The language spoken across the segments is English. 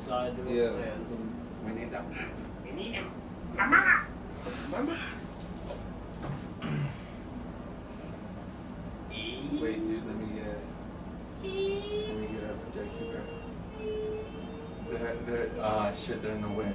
inside. Yeah. We need them. We need him. Mama! Mama! Wait, dude, let me get up and check you, bro. Shit, they're in the whip.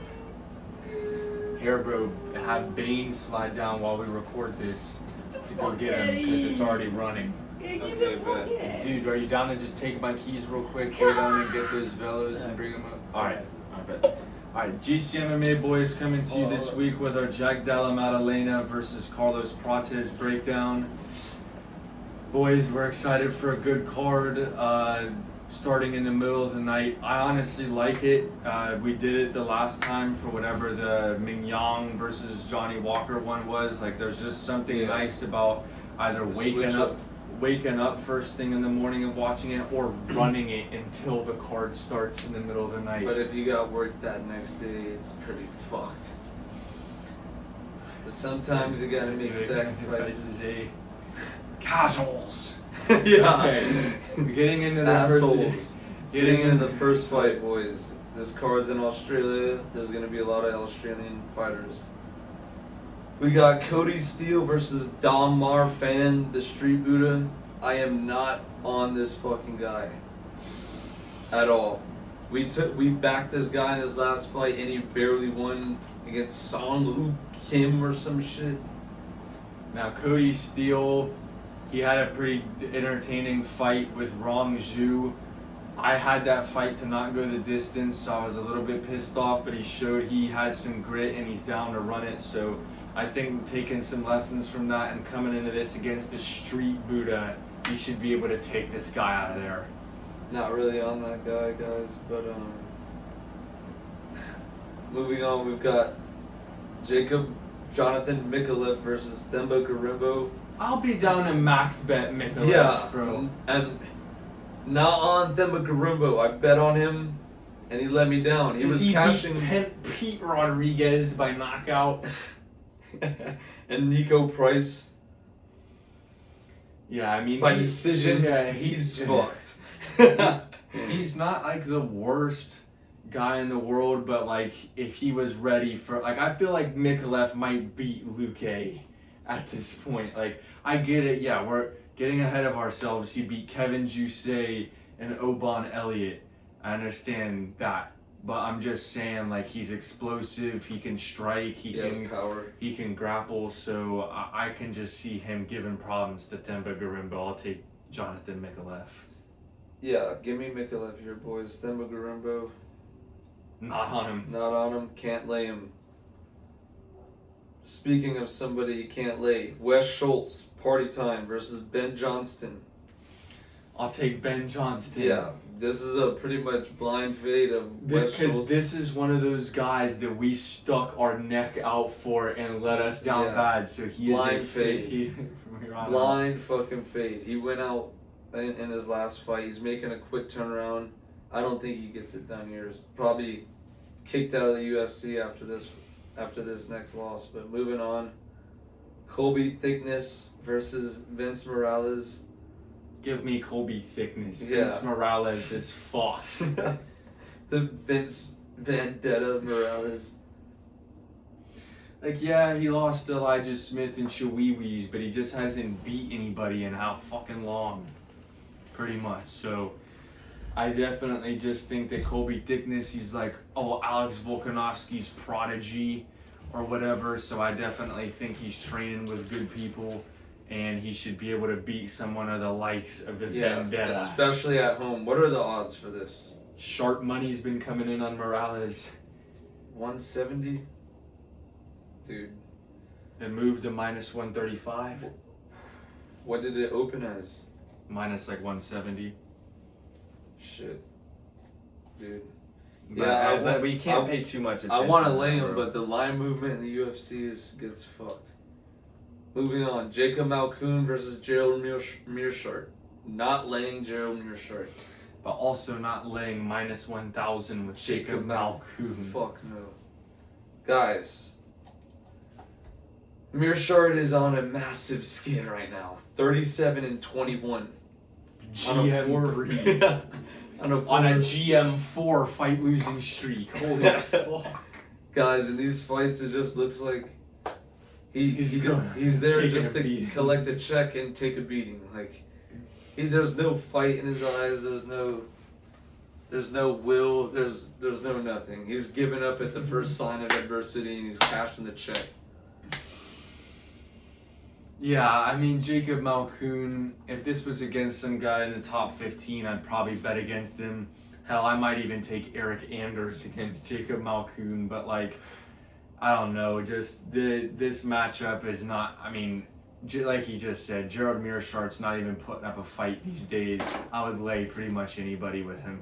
Here, bro, have Bane slide down while we record this to go get him because it's already running. Okay, but Dude, are you down to just take my keys real quick, go down and get those velos and bring them up? Alright, I bet. Alright, GCMMA boys coming to you this week with our Della Maddalena versus Carlos Prates breakdown. Boys, we're excited for a good card. Starting in the middle of the night. I honestly like it. We did it the last time for whatever the Mingyang versus Johnny Walker one was. Like, there's just something nice about either waking up first thing in the morning and watching it, or running it until the card starts in the middle of the night. But if you got work that next day, it's pretty fucked. But sometimes you gotta make sacrifices. Casuals. Yeah. Okay. Getting into the Assholes. Getting into the first fight, boys. This card's in Australia. There's gonna be a lot of Australian fighters. We got Cody Steele versus Dom Fan, the Street Buddha. I am not on this fucking guy at all. We backed this guy in his last fight and he barely won against Song Woo Kim or some shit. Now Cody Steele, he had a pretty entertaining fight with Rong Zhu. I had that fight to not go the distance, so I was a little bit pissed off, but he showed he has some grit and he's down to run it. So I think taking some lessons from that and coming into this against the Street Buddha, he should be able to take this guy out of there. Not really on that guy, guys, but moving on, we've got Jonathan Mikulev versus Themba Gorimbo. I'll be down to max bet Mikulev, Yeah, bro. and not on Themba Gorimbo. I bet on him, and he let me down. He was cashing. Beat Pete Rodriguez by knockout. And Nico Price. Yeah, I mean by decision. Yeah, he's fucked. He's not like the worst guy in the world, but like if he was ready for, like, I feel like Mikulev might beat Luque at this point. Like, I get it. Yeah, we're getting ahead of ourselves. He beat Kevin Jousset and Oban Elliott. I understand that. But I'm just saying, like, he's explosive, he can strike, he can power. He can grapple, so I can just see him giving problems to Themba Gorimbo. I'll take Jonathan Mikulev. Yeah, give me Mikulev here, boys. Themba Gorimbo. Not on him. Not on him, can't lay him. Speaking of somebody you can't lay, Wes Schultz, Party Time versus Ben Johnston. I'll take Ben Johnston. Yeah, this is a pretty much blind fade of Wes Schultz. Because this is one of those guys that we stuck our neck out for and let us down bad. So he blind is a fade. Blind fucking fade. He went out in his last fight. He's making a quick turnaround. I don't think he gets it done here. He's probably kicked out of the UFC after this next loss. But moving on, Colby Thickness versus Vince Morales. Give me Colby Thickness. Yeah. Vince Morales is fucked. The Vince Vendetta Morales. Like, yeah, he lost to Elijah Smith and Chihuahuas, but he just hasn't beat anybody in how fucking long. Pretty much. So I definitely just think that Colby Thickness, he's like, Alex Volkanovski's prodigy or whatever. So I definitely think he's training with good people. And he should be able to beat someone of the likes of the Vendetta. Especially at home. What are the odds for this? Sharp money's been coming in on Morales. 170? Dude. It moved to minus 135. What did it open as? Minus like 170. Shit. Dude. But we can't pay too much attention. I want to lay him, but the line movement in the UFC gets fucked. Moving on, Jacob Malkoun versus Gerald Meerschaert. Not laying Gerald Meerschaert. But also not laying minus 1,000 with Jacob Malkoun. Fuck no. Guys, Meerschaert is on a massive skid right now. 37-21. GM3. on a GM4 fight losing streak. Holy fuck. Guys, in these fights, it just looks like he's taking there just a to beating. collect a check and take a beating. Like, there's no fight in his eyes. There's no will. There's no nothing. He's given up at the first sign of adversity, and he's cashing the check. Yeah, I mean, Jacob Malkoun, if this was against some guy in the top 15, I'd probably bet against him. Hell, I might even take Eric Anders against Jacob Malkoun, but like, I don't know, just this matchup is not, I mean, like he just said, Gerald Meerschaert's not even putting up a fight these days. I would lay pretty much anybody with him.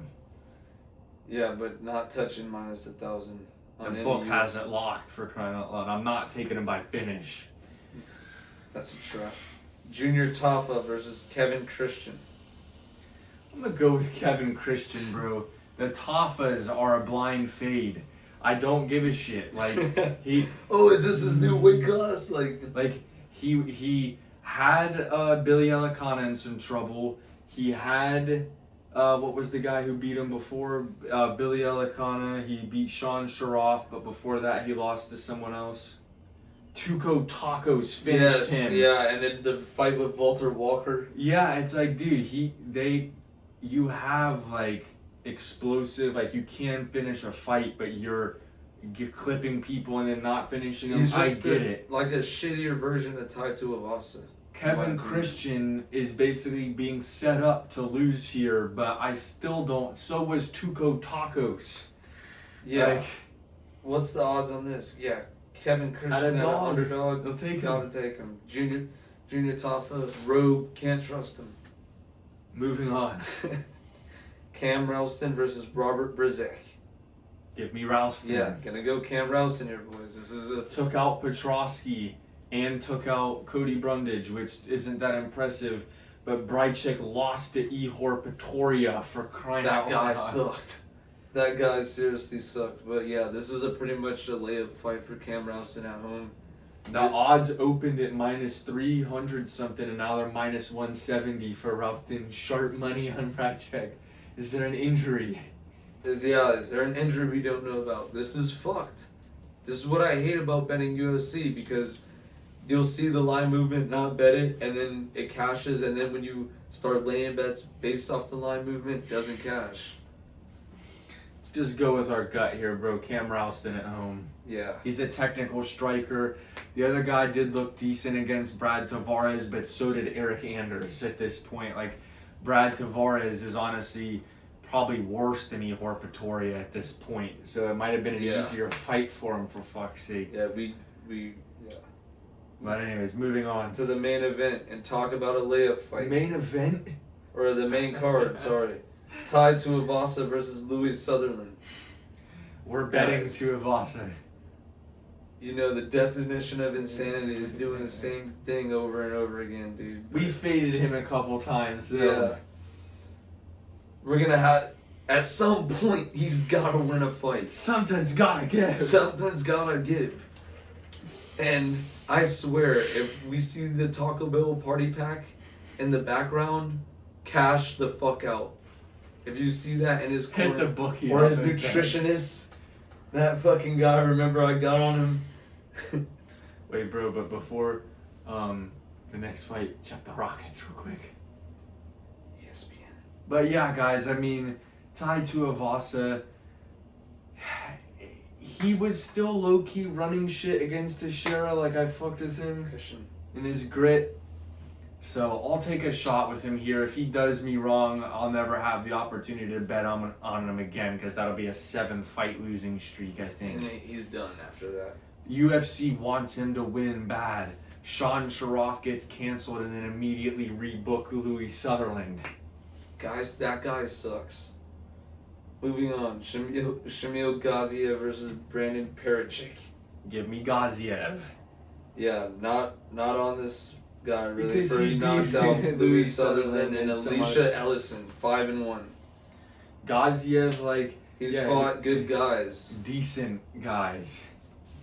Yeah, but not touching minus 1,000. The book has it locked, for crying out loud. I'm not taking him by finish. That's a trap. Junior Tafa versus Kevin Christian. I'm gonna go with Kevin Christian, bro. The Tafas are a blind fade. I don't give a shit. Like he. Oh, is this his new weight class? Like he had Billy Elicana in some trouble. He had what was the guy who beat him before? Billy Elicana. He beat Sean Sharaf, but before that he lost to someone else. Tuco Tacos finished him. Yeah, and then the fight with Walter Walker. Yeah, it's like, dude, you have like explosive, like you can finish a fight, but you're clipping people and then not finishing them. I get it. Like a shittier version of Tai Tuivasa. Kevin Christian is basically being set up to lose here, but I still don't. So was Tuco Tacos. Yeah. Like, what's the odds on this? Yeah. Kevin Christian at an underdog. They'll take him. Gotta take him. Junior Tafa, rogue, can't trust him. Moving on. Cam Ralston versus Robert Brzezek. Give me Ralston. Yeah, gonna go Cam Ralston here, boys. This is a... Took out Petrosky and took out Cody Brundage, which isn't that impressive. But Brychek lost to Ihor Pretoria, for crying out loud. That guy sucked. That guy seriously sucked. But yeah, this is a pretty much a layup fight for Cam Ralston at home. The odds opened at minus 300 something, and now they're minus 170 for Ralston. Sharp money on Brychek. Is there an injury? Is there an injury we don't know about? This is fucked. This is what I hate about betting UFC, because you'll see the line movement, not bet it, and then it cashes, and then when you start laying bets based off the line movement, it doesn't cash. Just go with our gut here, bro. Cam Ralston at home. Yeah. He's a technical striker. The other guy did look decent against Brad Tavares, but so did Eric Anders at this point. Like, Brad Tavares is honestly probably worse than Ihor Pretoria at this point. So it might have been an easier fight for him, for fuck's sake. Yeah, yeah. But anyways, moving on. To the main event and talk about a layup fight. Main event? Or the main card, sorry. Tai Tuivasa versus Louis Sutherland. We're betting Guys. Tuivasa. You know, the definition of insanity is doing the same thing over and over again, dude. We faded him a couple times, though. Yeah. We're gonna have... At some point, he's gotta win a fight. Something's gotta give. Something's gotta give. And I swear, if we see the Taco Bell party pack in the background, cash the fuck out. If you see that in his corner, Hit the bookie. or his nutritionist, that fucking guy, remember I got on him? Wait, bro, but before the next fight, check the Rockets real quick. ESPN. But yeah, guys, I mean, Tai Tuivasa, he was still low-key running shit against Teixeira, like I fucked with him Cushion. in his grit. So I'll take a shot with him here. If he does me wrong, I'll never have the opportunity to bet on him again, because that'll be a 7-fight losing streak, I think. And he's done after that. UFC wants him to win bad. Sean Sharaf gets canceled and then immediately rebook Louis Sutherland. Guys, that guy sucks. Moving on, Shamil Gaziev versus Brandon Pericik. Give me Gaziev. Yeah, not on this guy really. Because For he he knocked beat out Louis Louis Sutherland Sutherland and and some Alicia other- Ellison, 5-1. Gaziev, like, He's fought good guys, decent guys.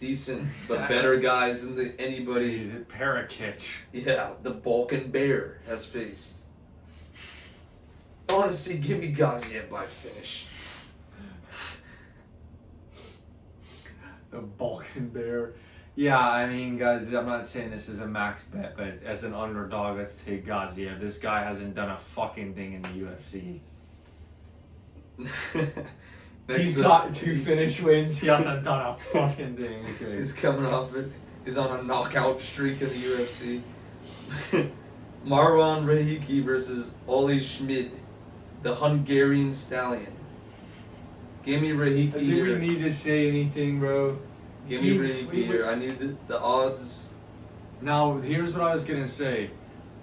decent, but better guys than anybody. Pericik. Yeah, the Balkan Bear has faced. Honestly, give me Gaziev by finish. The Balkan Bear. Yeah, I mean, guys, I'm not saying this is a max bet, but as an underdog, let's take Gaziev. This guy hasn't done a fucking thing in the UFC. He's got 2 finish wins. He hasn't done a fucking thing. Okay. He's coming off it. He's on a knockout streak in the UFC. Marwan Rahiki versus Oli Schmid, the Hungarian stallion. Give me Rahiki. Do we need to say anything, bro? Give me Rahiki here. I need the odds. Now, here's what I was gonna say.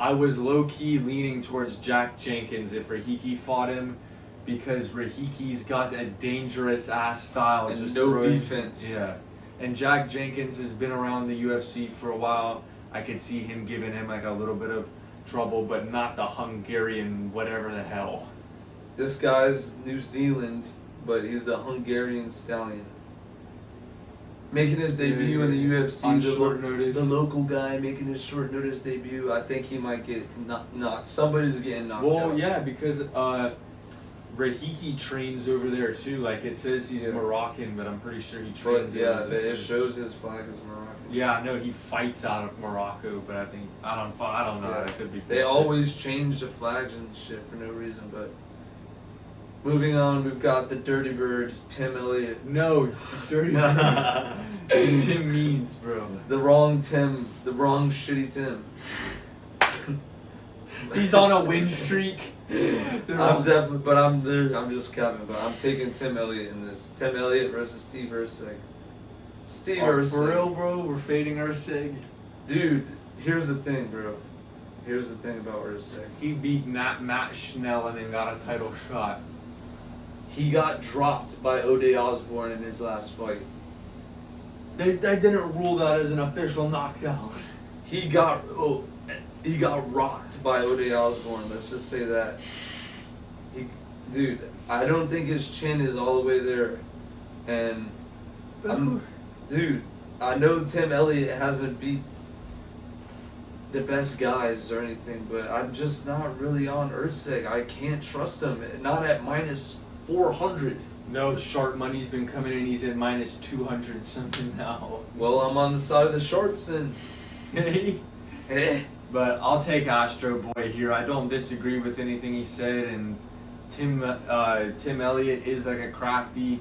I was low-key leaning towards Jack Jenkins if Rahiki fought him, because Rahiki's got a dangerous-ass style. And just no throwing, defense. Yeah. And Jack Jenkins has been around the UFC for a while. I could see him giving him like a little bit of trouble, but not the Hungarian whatever the hell. This guy's New Zealand, but he's the Hungarian stallion. Making his debut in the UFC. On short notice. The local guy making his short notice debut. I think he might get knocked. Somebody's getting knocked out. Well, yeah, because Rahiki trains over there too. Like it says he's Moroccan, but I'm pretty sure he trains. But yeah, it shows his flag is Moroccan. Yeah, I know he fights out of Morocco, but I don't know. Yeah. That could be. They always change the flags and shit for no reason. But moving on, we've got the Dirty Bird, Tim Elliott. No, Dirty Bird. Tim means, bro. The wrong Tim, the wrong shitty Tim. He's on a win streak. I'm definitely, but I'm there. I'm just capping, but I'm taking Tim Elliott in this. Tim Elliott versus Steve Erceg. Steve Erceg. For real, bro? We're fading Erceg? Dude, here's the thing, bro. Here's the thing about Erceg. He beat Matt Schnell and then got a title shot. He got dropped by O'Day Osborne in his last fight. They didn't rule that as an official knockdown. He got rocked by O'Day Osborne. Let's just say that. Dude, I don't think his chin is all the way there, and dude, I know Tim Elliott hasn't beat the best guys or anything, but I'm just not really on Erceg. I can't trust him. Not at minus 400. No, sharp money's been coming in. He's at minus 200 something now. Well, I'm on the side of the sharps then. But I'll take Astro Boy here. I don't disagree with anything he said, and Tim Elliott is like a crafty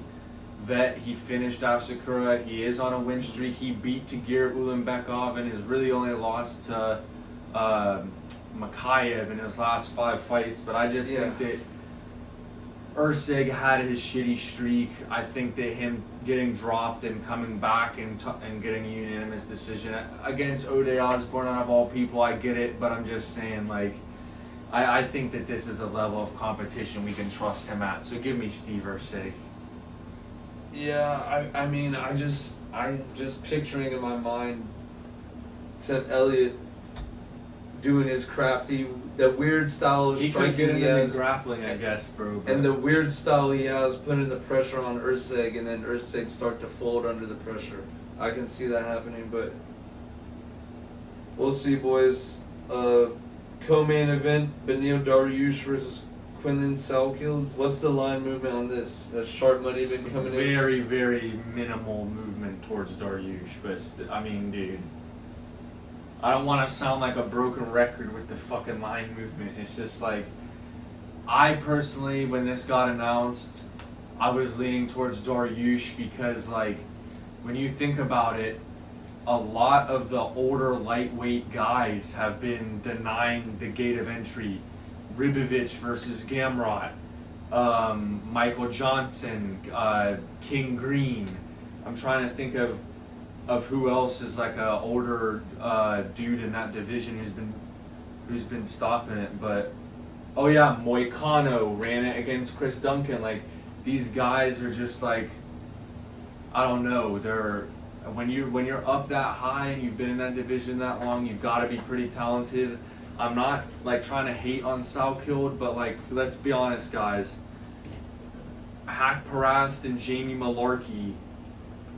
vet. He finished Asakura. He is on a win streak. He beat Tagir Ulanbekov and has really only lost to Makayev in his last 5 fights. But I just think that Erceg had his shitty streak. I think that him getting dropped and coming back and getting a unanimous decision against O'Day Osborne out of all people, I get it, but I'm just saying, like, I think that this is a level of competition we can trust him at. So give me Steve Erceg. Yeah, I mean, I'm just picturing in my mind Tim Elliott doing his crafty, the weird style of he striking could get him he in has, the grappling, I guess, bro. and the weird style he has, putting the pressure on Erceg, and then Erceg start to fold under the pressure. I can see that happening, but we'll see, boys. Co-main event: Benil Dariush versus Quinlan Salkild. What's the line movement on this? Has sharp money been coming in? Very, very minimal movement towards Dariush, but I mean, dude. I don't want to sound like a broken record with the fucking line movement. It's just like, I personally, when this got announced, I was leaning towards Dariush because, like, when you think about it, a lot of the older lightweight guys have been denying the gate of entry. Ribovich versus Gamrot, Michael Johnson, King Green. I'm trying to think of who else is like a older dude in that division who's been stopping it. But oh yeah, Moicano ran it against Chris Duncan. Like, these guys are just like, I don't know, they're when you're up that high and you've been in that division that long, you've got to be pretty talented. I'm not like trying to hate on Salkild, but like, let's be honest, guys. Hack Parast and Jamie Malarkey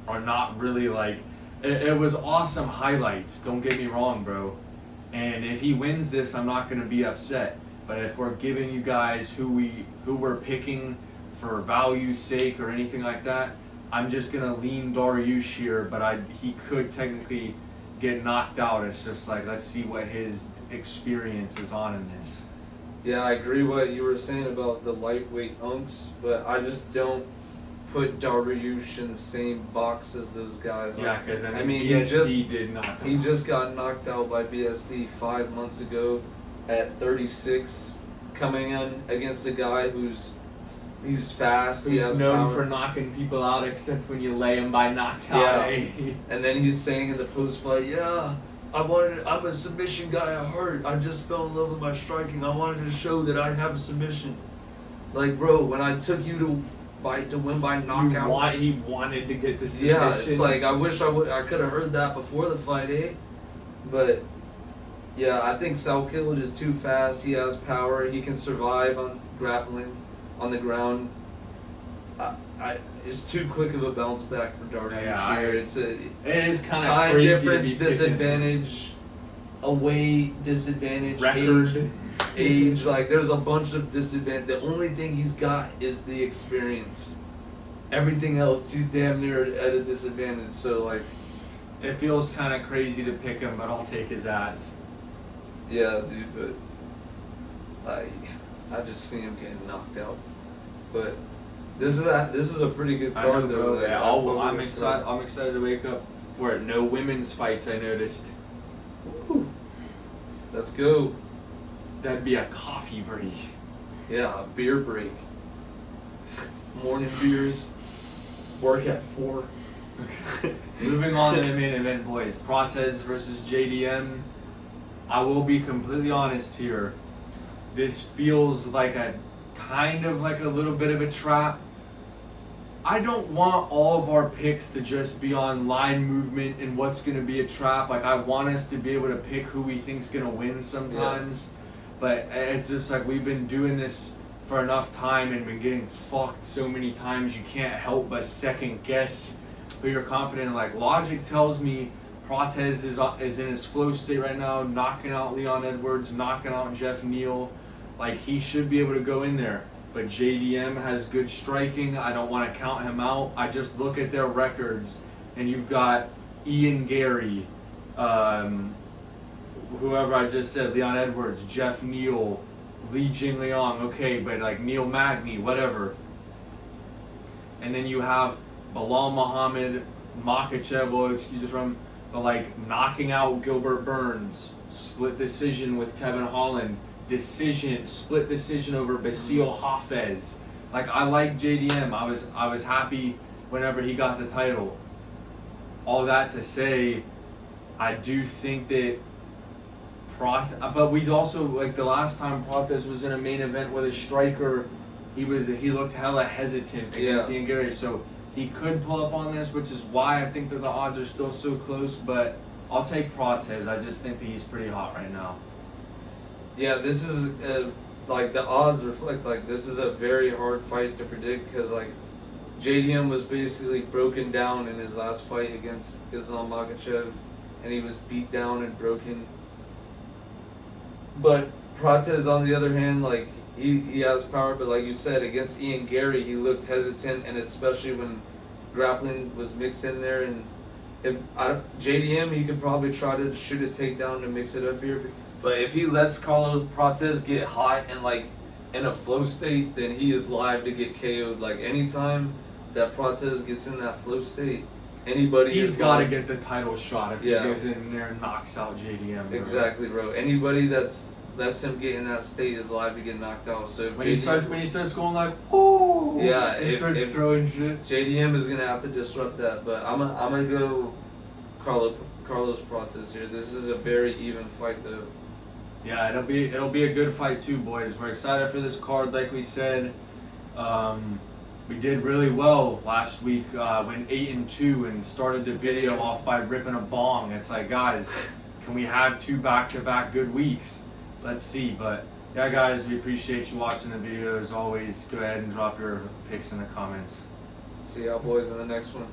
are not really like. It was awesome highlights. Don't get me wrong, bro. And if he wins this, I'm not gonna be upset. But if we're giving you guys who we're picking for value's sake or anything like that, I'm just gonna lean Dariush here, but he could technically get knocked out. It's just like, let's see what his experience is on in this. Yeah, I agree what you were saying about the lightweight unks, but I just don't put Dariush in the same box as those guys. Yeah, because I mean, he just got knocked out by BSD 5 months ago at 36, coming in against a guy who's fast. He's known for knocking people out, except when you lay him by knockout. Yeah. And then he's saying in the post fight, yeah, I'm a submission guy. I just fell in love with my striking. I wanted to show that I have a submission. Like, bro, when I took you to win by knockout, he wanted to get the submission. Yeah, it's like, I wish I could have heard that before the fight, eh? But yeah, I think Salkilid is too fast. He has power. He can survive on grappling on the ground. It's too quick of a bounce back for Dariush here. It is kind of time crazy difference, disadvantage, away disadvantage, record, age. Like, there's a bunch of disadvantage. The only thing he's got is the experience. Everything else, he's damn near at a disadvantage. So, like, it feels kind of crazy to pick him, but I'll take his ass. Yeah, dude, but I just see him getting knocked out. But this is a pretty good card, though. Like, yeah, I'm excited to wake up for it. No women's fights, I noticed. Woo. Let's go. That'd be a coffee break. Yeah, a beer break. Morning beers. Work at 4. Okay. Moving on to the main event, boys. Prates versus JDM. I will be completely honest here. This feels like a little bit of a trap. I don't want all of our picks to just be on line movement and what's going to be a trap. Like, I want us to be able to pick who we think's going to win sometimes. Yeah. But it's just like, we've been doing this for enough time and been getting fucked so many times, you can't help but second guess who you're confident in. Like, logic tells me Prates is in his flow state right now, knocking out Leon Edwards, knocking out Jeff Neal. Like, he should be able to go in there. But JDM has good striking. I don't want to count him out. I just look at their records, and you've got Ian Gary, whoever I just said, Leon Edwards, Jeff Neal, Li Jingliang, okay, but like Neil Magny, whatever. And then you have Bilal Muhammad, Makhachev, excuse me, but like knocking out Gilbert Burns, split decision with Kevin Holland, split decision over Basil Hafez. Like, I like JDM. I was happy whenever he got the title. All that to say, I do think that but we'd also, like, the last time Prates was in a main event with a striker, he looked hella hesitant against Ian Gary. So he could pull up on this, which is why I think that the odds are still so close. But I'll take Prates. I just think that he's pretty hot right now. Yeah, this is like, the odds reflect, like, this is a very hard fight to predict, because, like, JDM was basically broken down in his last fight against Islam Makhachev, and he was beat down and broken. But Prates, on the other hand, like, he has power, but like you said, against Ian Gary, he looked hesitant, and especially when grappling was mixed in there. And if JDM, he could probably try to shoot a takedown to mix it up here. But if he lets Carlos Prates get hot and, like, in a flow state, then he is live to get KO'd. Like, anytime that Prates gets in that flow state, he's got to get the title shot if he goes in there and knocks out JDM. Bro. Exactly, bro. Anybody lets him get in that state is live to get knocked out. So when he starts going like, oh, yeah, he starts throwing shit. JDM is gonna have to disrupt that. But I'm gonna go Carlos Prates here. This is a very even fight, though. Yeah, it'll be a good fight too, boys. We're excited for this card, like we said. We did really well last week, went 8-2 and started the video off by ripping a bong. It's like, guys, can we have 2 back-to-back good weeks? Let's see. But yeah, guys, we appreciate you watching the video. As always, go ahead and drop your picks in the comments. See y'all boys in the next one.